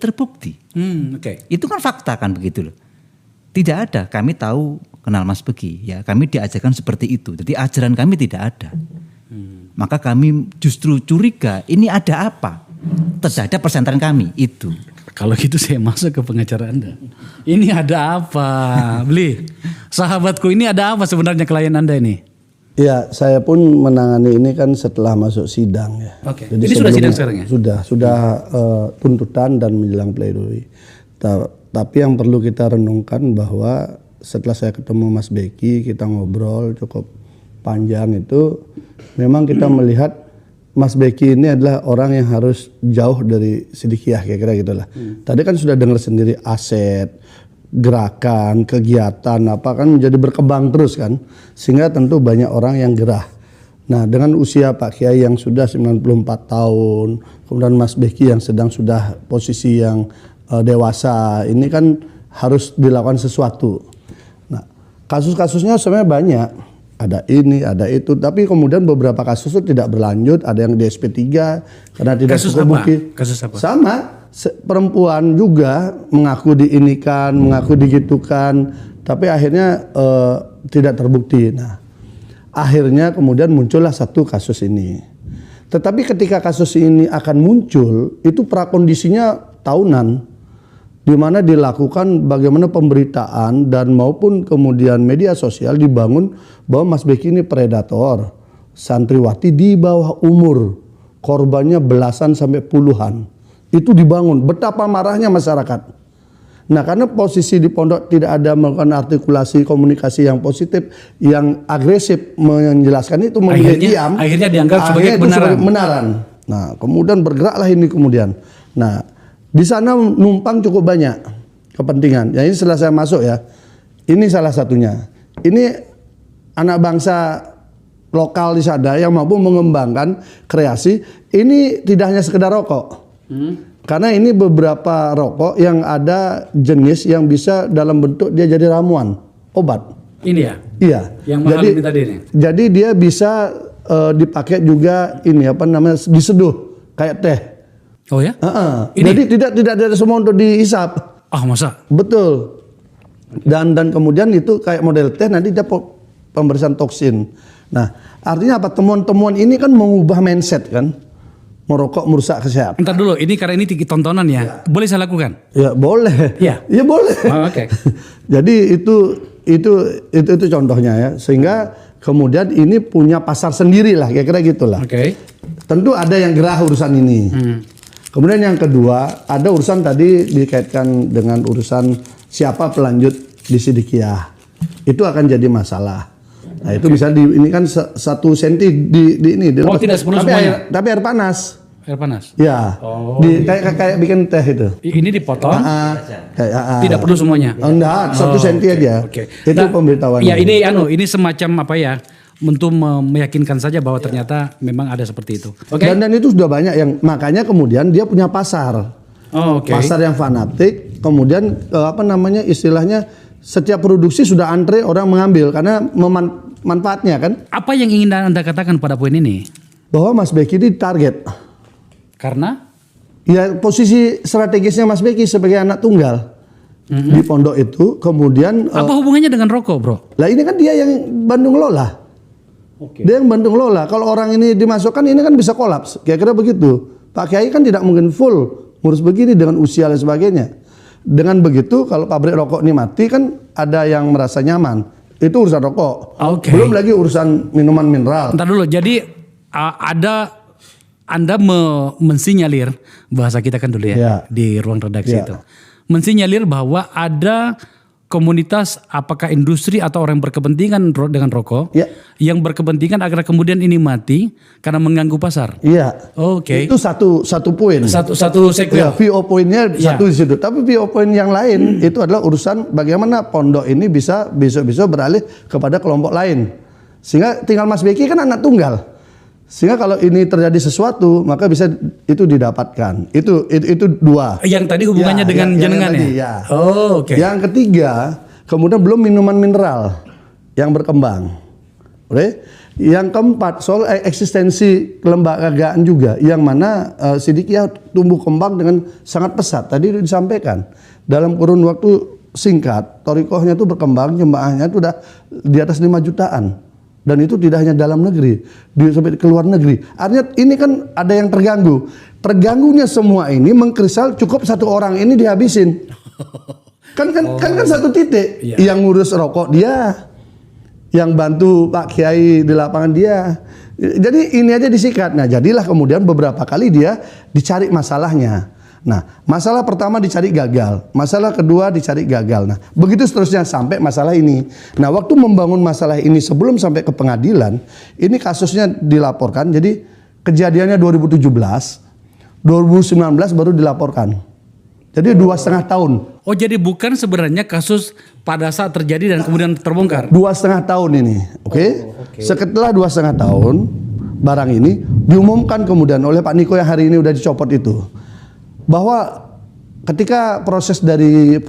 terbukti. Oke. Itu kan fakta kan begitu loh. Tidak ada, kami tahu kenal Mas Beki, ya kami diajarkan seperti itu. Jadi ajaran kami tidak ada. Maka kami justru curiga ini ada apa terhadap pesantren kami itu. Kalau gitu saya masuk ke pengacara Anda. Ini ada apa? Beli, sahabatku ini ada apa sebenarnya klien Anda ini? Ya, saya pun menangani ini kan setelah masuk sidang ya. Oke. Jadi ini sudah sidang sekarang ya? Sudah tuntutan dan menjelang pledoi. Tapi yang perlu kita renungkan bahwa setelah saya ketemu Mas Beki, kita ngobrol cukup panjang itu, memang kita melihat Mas Beki ini adalah orang yang harus jauh dari Sidikiyah kira-kira gitulah. Tadi kan sudah dengar sendiri aset, gerakan, kegiatan apa kan menjadi berkembang terus kan, sehingga tentu banyak orang yang gerah. Nah dengan usia Pak Kiai yang sudah 94 tahun, kemudian Mas Beki yang sudah posisi yang dewasa, ini kan harus dilakukan sesuatu. Nah kasus-kasusnya sebenarnya banyak, ada ini, ada itu, tapi kemudian beberapa kasus itu tidak berlanjut, ada yang di SP3 karena tidak cukup bukti. Kasus apa? Sama. Perempuan juga mengaku diinikan, mengaku digitukan, tapi akhirnya tidak terbukti. Nah, akhirnya kemudian muncullah satu kasus ini. Tetapi ketika kasus ini akan muncul, itu prakondisinya tahunan, di mana dilakukan bagaimana pemberitaan dan maupun kemudian media sosial dibangun bahwa Mas Beki ini predator, santriwati di bawah umur, korbannya belasan sampai puluhan. Itu dibangun, betapa marahnya masyarakat. Nah karena posisi di pondok tidak ada melakukan artikulasi komunikasi yang positif, yang agresif menjelaskan itu memilih diam. Akhirnya dianggap sebagai kebenaran. Nah kemudian bergeraklah ini kemudian. Nah di sana numpang cukup banyak kepentingan. Ya ini setelah saya masuk ya, ini salah satunya. Ini anak bangsa lokal di sana yang mampu mengembangkan kreasi. Ini tidak hanya sekedar rokok. Karena ini beberapa rokok yang ada jenis yang bisa dalam bentuk dia jadi ramuan, obat. Ini ya? Iya. Yang mahal ini tadi ini. Jadi dia bisa dipakai juga ini apa namanya diseduh kayak teh. Oh ya? Jadi tidak ada semua untuk dihisap. Masa? Betul. Dan kemudian itu kayak model teh nanti dia pemberian toksin. Nah, artinya apa? Temuan-temuan ini kan mengubah mindset kan. Merokok merusak kesehatan. Entar dulu, ini karena ini tontonan ya. Boleh saya lakukan? Ya boleh. Ya boleh. Oke. Jadi itu contohnya ya. Sehingga kemudian ini punya pasar sendiri lah, kira-kira gitulah. Oke. Tentu ada yang gerah urusan ini. Kemudian yang kedua, ada urusan tadi dikaitkan dengan urusan siapa pelanjut di Sidikiyah. Itu akan jadi masalah. Nah itu bisa ini kan 1 senti di ini. Tidak semuanya. Tapi air panas. Air panas. Ya. Kayak bikin teh itu. Ini dipotong. Tidak perlu semuanya. Enggak, 1 senti aja. Okay. Itu pemberitahuan. Ya ini semacam apa ya? Untuk meyakinkan saja bahwa ternyata memang ada seperti itu. Okay. Dan itu sudah banyak yang makanya kemudian dia punya pasar. Pasar yang fanatik. Kemudian istilahnya setiap produksi sudah antre orang mengambil karena manfaatnya kan. Apa yang ingin Anda katakan pada poin ini? Bahwa Mas Beki ini target. Karena? Ya posisi strategisnya Mas Beki sebagai anak tunggal di pondok itu. Kemudian apa hubungannya dengan rokok, bro? Lah ini kan dia yang Bandung lola. Dia yang Bandung lola. Kalau orang ini dimasukkan ini kan bisa kolaps. Kira-kira begitu. Pak Kiai kan tidak mungkin full ngurus begini dengan usia dan sebagainya. Dengan begitu kalau pabrik rokok ini mati kan ada yang merasa nyaman. Itu urusan rokok. Belum lagi urusan minuman mineral. Entar dulu. Jadi Anda mensinyalir, bahasa kita kan dulu ya. Di ruang redaksi itu. Mensinyalir bahwa ada komunitas apakah industri atau orang yang berkepentingan dengan rokok yang berkepentingan agar kemudian ini mati karena mengganggu pasar. Iya. Itu satu poin. Satu segmen. Ya, VO poinnya satu di situ. Tapi VO poin yang lain itu adalah urusan bagaimana pondok ini bisa besok-besok beralih kepada kelompok lain. Sehingga tinggal Mas Beki kan anak tunggal. Sehingga kalau ini terjadi sesuatu maka bisa itu didapatkan. Itu 2. Yang tadi hubungannya dengan jenengan ya. Yang ketiga, kemudian belum minuman mineral yang berkembang. Yang keempat soal eksistensi kelembagaan juga, yang mana Sidikiyah tumbuh kembang dengan sangat pesat. Tadi disampaikan dalam kurun waktu singkat, Thorikohnya itu berkembang, jemaahnya itu udah di atas 5 jutaan. Dan itu tidak hanya dalam negeri, sampai ke luar negeri. Artinya ini kan ada yang terganggu. Terganggunya semua ini mengkristal cukup satu orang ini dihabisin. Kan satu titik. Yang ngurus rokok dia, yang bantu Pak Kiai di lapangan dia. Jadi ini aja disikat. Nah, jadilah kemudian beberapa kali dia dicari masalahnya. Nah, masalah pertama dicari gagal, masalah kedua dicari gagal. Nah, begitu seterusnya sampai masalah ini. Nah, waktu membangun masalah ini sebelum sampai ke pengadilan, ini kasusnya dilaporkan. Jadi kejadiannya 2017, 2019 baru dilaporkan. Jadi 2,5 tahun. Oh, jadi bukan sebenarnya kasus pada saat terjadi dan kemudian terbongkar. 2,5 tahun ini, oke? Setelah 2,5 tahun, barang ini diumumkan kemudian oleh Pak Niko yang hari ini udah dicopot itu, bahwa ketika proses dari